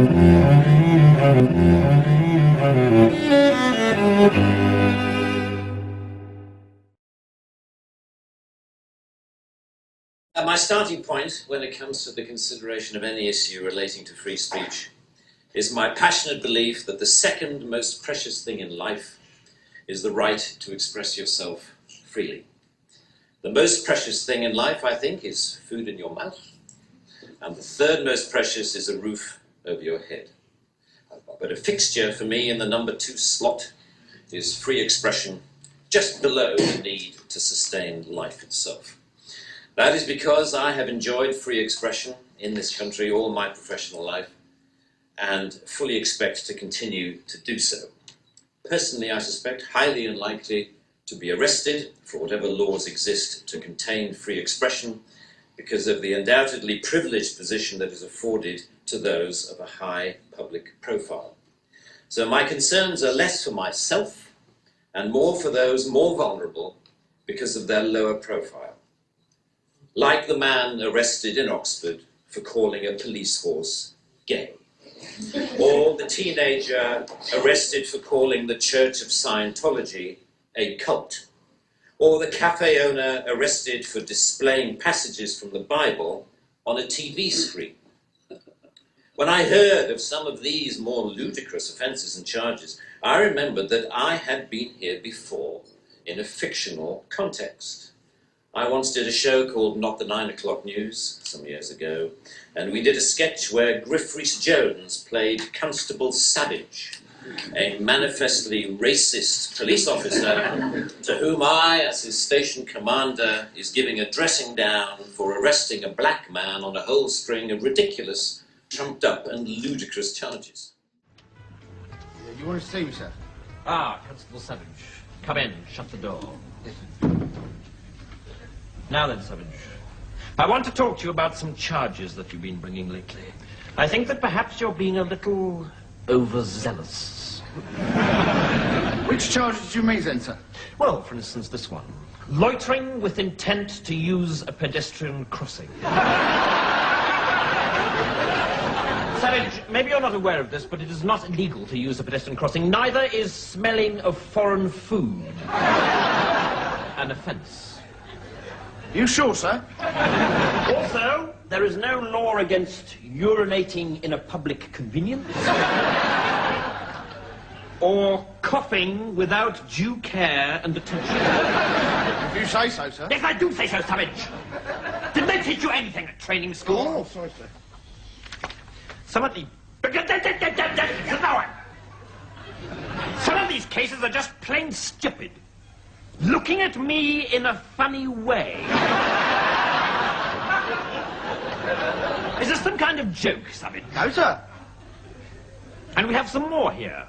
My starting point when it comes to the consideration of any issue relating to free speech is my passionate belief that the second most precious thing in life is the right to express yourself freely. The most precious thing in life, I think, is food in your mouth, and the third most precious is a roof over your head. But a fixture for me in the number 2 slot is free expression, just below the need to sustain life itself. That is because I have enjoyed free expression in this country all my professional life and fully expect to continue to do so. Personally, I suspect highly unlikely to be arrested for whatever laws exist to contain free expression because of the undoubtedly privileged position that is afforded to those of a high public profile. So my concerns are less for myself and more for those more vulnerable because of their lower profile. Like the man arrested in Oxford for calling a police horse gay, or the teenager arrested for calling the Church of Scientology a cult, or the cafe owner arrested for displaying passages from the Bible on a TV screen. When I heard of some of these more ludicrous offences and charges, I remembered that I had been here before in a fictional context. I once did a show called Not the 9 O'Clock News some years ago, and we did a sketch where Griff Rhys-Jones played Constable Savage, a manifestly racist police officer to whom I, as his station commander, is giving a dressing down for arresting a black man on a whole string of ridiculous, trumped up and ludicrous charges. You want to see me, sir? Ah, Constable Savage. Come in, shut the door. Now then, Savage, I want to talk to you about some charges that you've been bringing lately. I think that perhaps you're being a little overzealous. Which charges do you mean, then, sir? Well, for instance, this one. Loitering with intent to use a pedestrian crossing. Savage, maybe you're not aware of this, but it is not illegal to use a pedestrian crossing. Neither is smelling of foreign food an offence. You sure, sir? Also, there is no law against urinating in a public convenience or coughing without due care and attention. If you say so, sir. Yes, I do say so, Savage. Did they teach you anything at training school? Oh, sorry, sir. Some of these cases are just plain stupid. Looking at me in a funny way. Is this some kind of joke, Savage? No, sir. And we have some more here.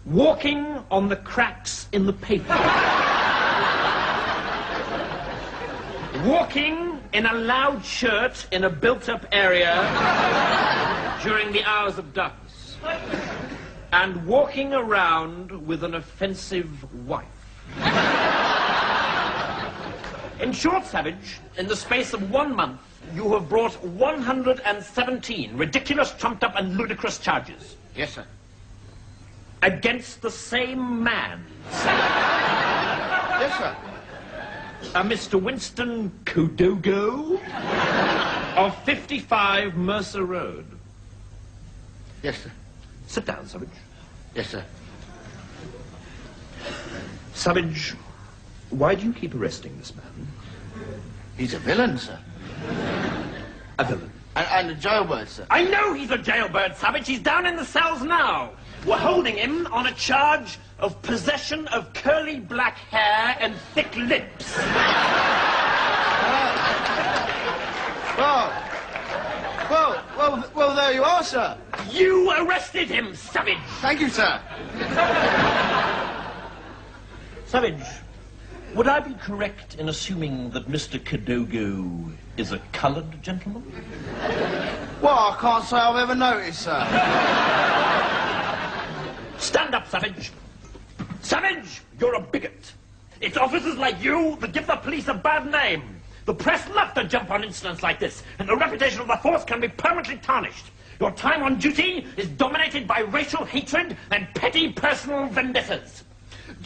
Walking on the cracks in the pavement. Walking in a loud shirt in a built-up area during the hours of darkness. And walking around with an offensive wife. In short, Savage, in the space of 1 month, you have brought 117 ridiculous, trumped-up and ludicrous charges. Yes, sir. Against the same man. Yes, sir. A Mr. Winston Kodogo of 55 Mercer Road. Yes, sir. Sit down, Savage. Yes, sir. Savage, why do you keep arresting this man? He's a villain, sir. A villain? And a jailbird, sir. I know he's a jailbird, Savage. He's down in the cells now. We're holding him on a charge of possession of curly black hair and thick lips. Well, there you are, sir. You arrested him, Savage. Thank you, sir. Savage, would I be correct in assuming that Mr. Kodogo is a coloured gentleman? Well, I can't say I've ever noticed, sir. Stand up, Savage. Savage, you're a bigot. It's officers like you that give the police a bad name. The press love to jump on incidents like this, and the reputation of the force can be permanently tarnished. Your time on duty is dominated by racial hatred and petty personal vendettas.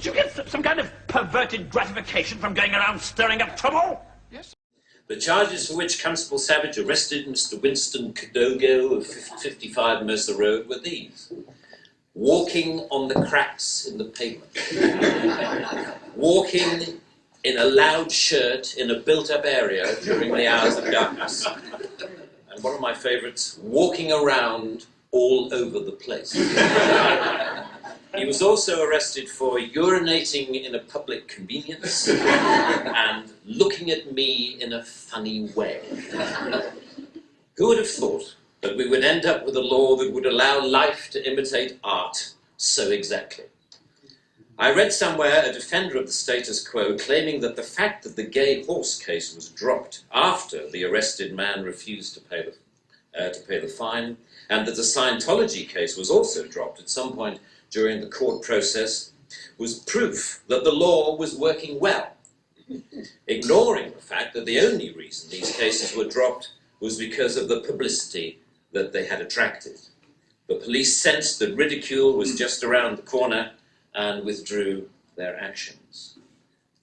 Do you get some kind of perverted gratification from going around stirring up trouble? Yes. The charges for which Constable Savage arrested Mr. Winston Kadogo of 55 Mercer Road were these: walking on the cracks in the pavement, walking in a loud shirt in a built-up area during the hours of darkness, and one of my favourites, walking around all over the place. He was also arrested for urinating in a public convenience and looking at me in a funny way. Who would have thought that we would end up with a law that would allow life to imitate art so exactly? I read somewhere a defender of the status quo claiming that the fact that the gay horse case was dropped after the arrested man refused to pay the fine, and that the Scientology case was also dropped at some point during the court process, was proof that the law was working well, ignoring the fact that the only reason these cases were dropped was because of the publicity that they had attracted. The police sensed that ridicule was just around the corner and withdrew their actions.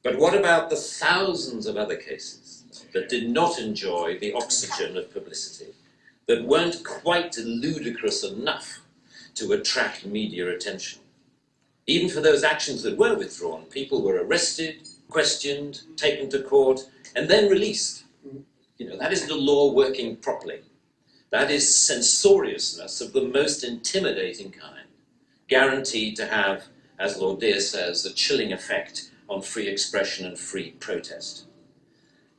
But what about the thousands of other cases that did not enjoy the oxygen of publicity, that weren't quite ludicrous enough to attract media attention? Even for those actions that were withdrawn, people were arrested, questioned, taken to court, and then released. That is the law working properly. That is censoriousness of the most intimidating kind, guaranteed to have, as Lord Deer says, a chilling effect on free expression and free protest.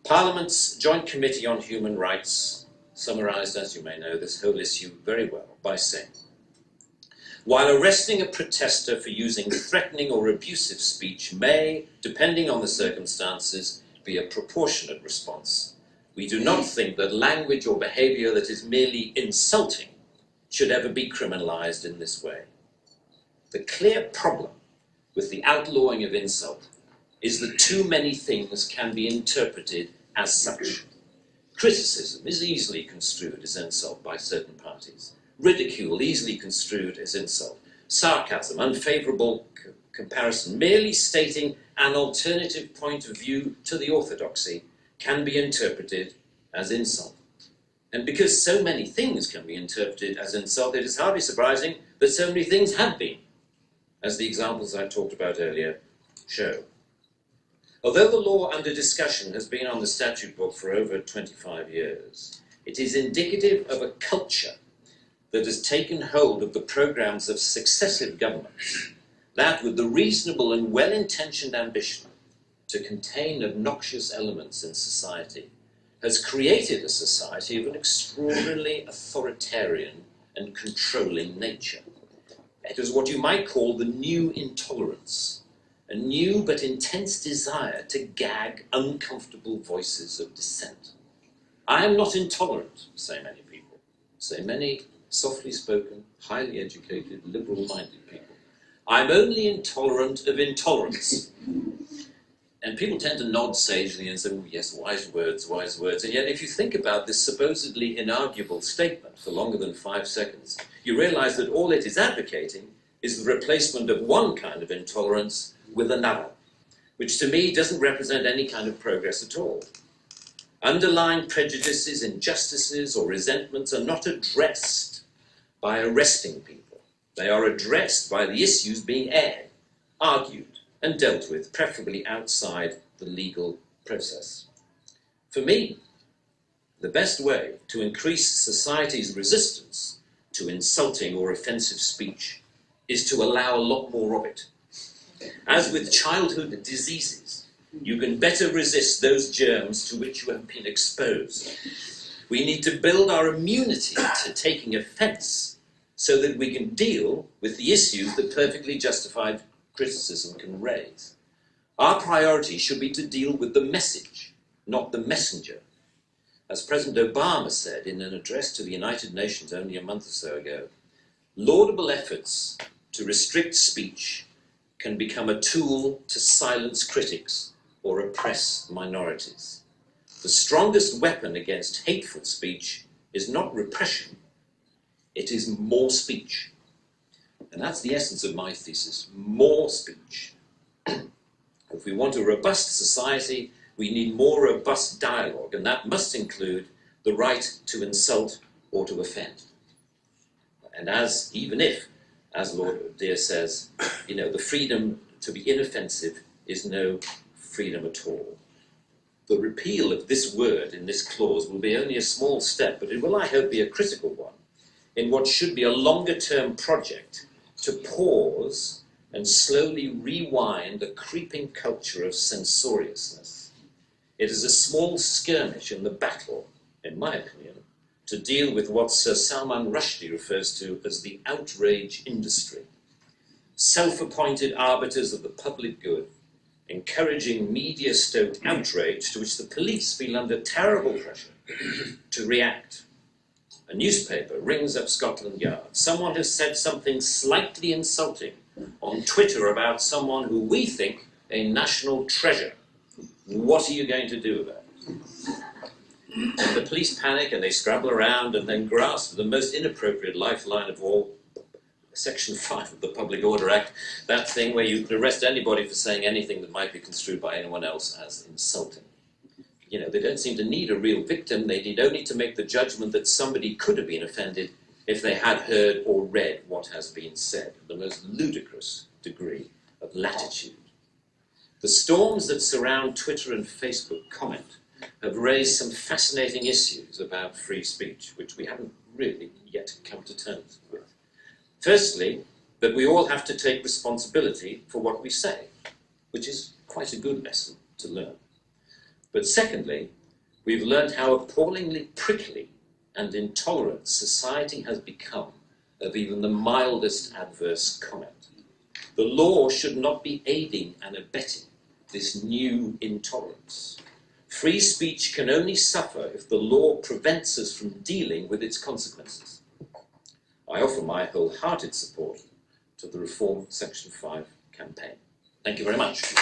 Parliament's Joint Committee on Human Rights summarised, as you may know, this whole issue very well by saying, while arresting a protester for using threatening or abusive speech may, depending on the circumstances, be a proportionate response, we do not think that language or behaviour that is merely insulting should ever be criminalised in this way. The clear problem with the outlawing of insult is that too many things can be interpreted as such. Criticism is easily construed as insult by certain parties. Ridicule easily construed as insult. Sarcasm, unfavourable comparison, merely stating an alternative point of view to the orthodoxy can be interpreted as insult. And because so many things can be interpreted as insult, it is hardly surprising that so many things have been, as the examples I talked about earlier show. Although the law under discussion has been on the statute book for over 25 years, it is indicative of a culture that has taken hold of the programmes of successive governments, that with the reasonable and well-intentioned ambition to contain obnoxious elements in society, has created a society of an extraordinarily authoritarian and controlling nature. It is what you might call the new intolerance, a new but intense desire to gag uncomfortable voices of dissent. I am not intolerant, say many people, say many softly spoken, highly educated, liberal-minded people. I'm only intolerant of intolerance. And people tend to nod sagely and say, oh yes, wise words, wise words. And yet if you think about this supposedly inarguable statement for longer than 5 seconds, you realise that all it is advocating is the replacement of one kind of intolerance with another, which to me doesn't represent any kind of progress at all. Underlying prejudices, injustices, or resentments are not addressed by arresting people. They are addressed by the issues being aired, argued, and dealt with, preferably outside the legal process. For me, the best way to increase society's resistance to insulting or offensive speech is to allow a lot more of it. As with childhood diseases, you can better resist those germs to which you have been exposed. We need to build our immunity to taking offence so that we can deal with the issues that perfectly justified criticism can raise. Our priority should be to deal with the message, not the messenger. As President Obama said in an address to the United Nations only a month or so ago, laudable efforts to restrict speech can become a tool to silence critics or oppress minorities. The strongest weapon against hateful speech is not repression, It is more speech. And that's the essence of my thesis, more speech. If we want a robust society, we need more robust dialogue, and that must include the right to insult or to offend. And even if, as Lord Deere says, the freedom to be inoffensive is no freedom at all. The repeal of this word in this clause will be only a small step, but it will, I hope, be a critical one in what should be a longer-term project to pause and slowly rewind a creeping culture of censoriousness. It is a small skirmish in the battle, in my opinion, to deal with what Sir Salman Rushdie refers to as the outrage industry. Self-appointed arbiters of the public good, encouraging media-stoked outrage to which the police feel under terrible pressure to react. A newspaper rings up Scotland Yard. Someone has said something slightly insulting on Twitter about someone who we think a national treasure. What are you going to do about it? And the police panic and they scrabble around and then grasp the most inappropriate lifeline of all, Section 5 of the Public Order Act, that thing where you can arrest anybody for saying anything that might be construed by anyone else as insulting. They don't seem to need a real victim. They need only to make the judgment that somebody could have been offended if they had heard or read what has been said, the most ludicrous degree of latitude. The storms that surround Twitter and Facebook comment have raised some fascinating issues about free speech, which we haven't really yet come to terms with. Firstly, that we all have to take responsibility for what we say, which is quite a good lesson to learn. But secondly, we've learned how appallingly prickly and intolerant society has become of even the mildest adverse comment. The law should not be aiding and abetting this new intolerance. Free speech can only suffer if the law prevents us from dealing with its consequences. I offer my wholehearted support to the Reform Section 5 campaign. Thank you very much.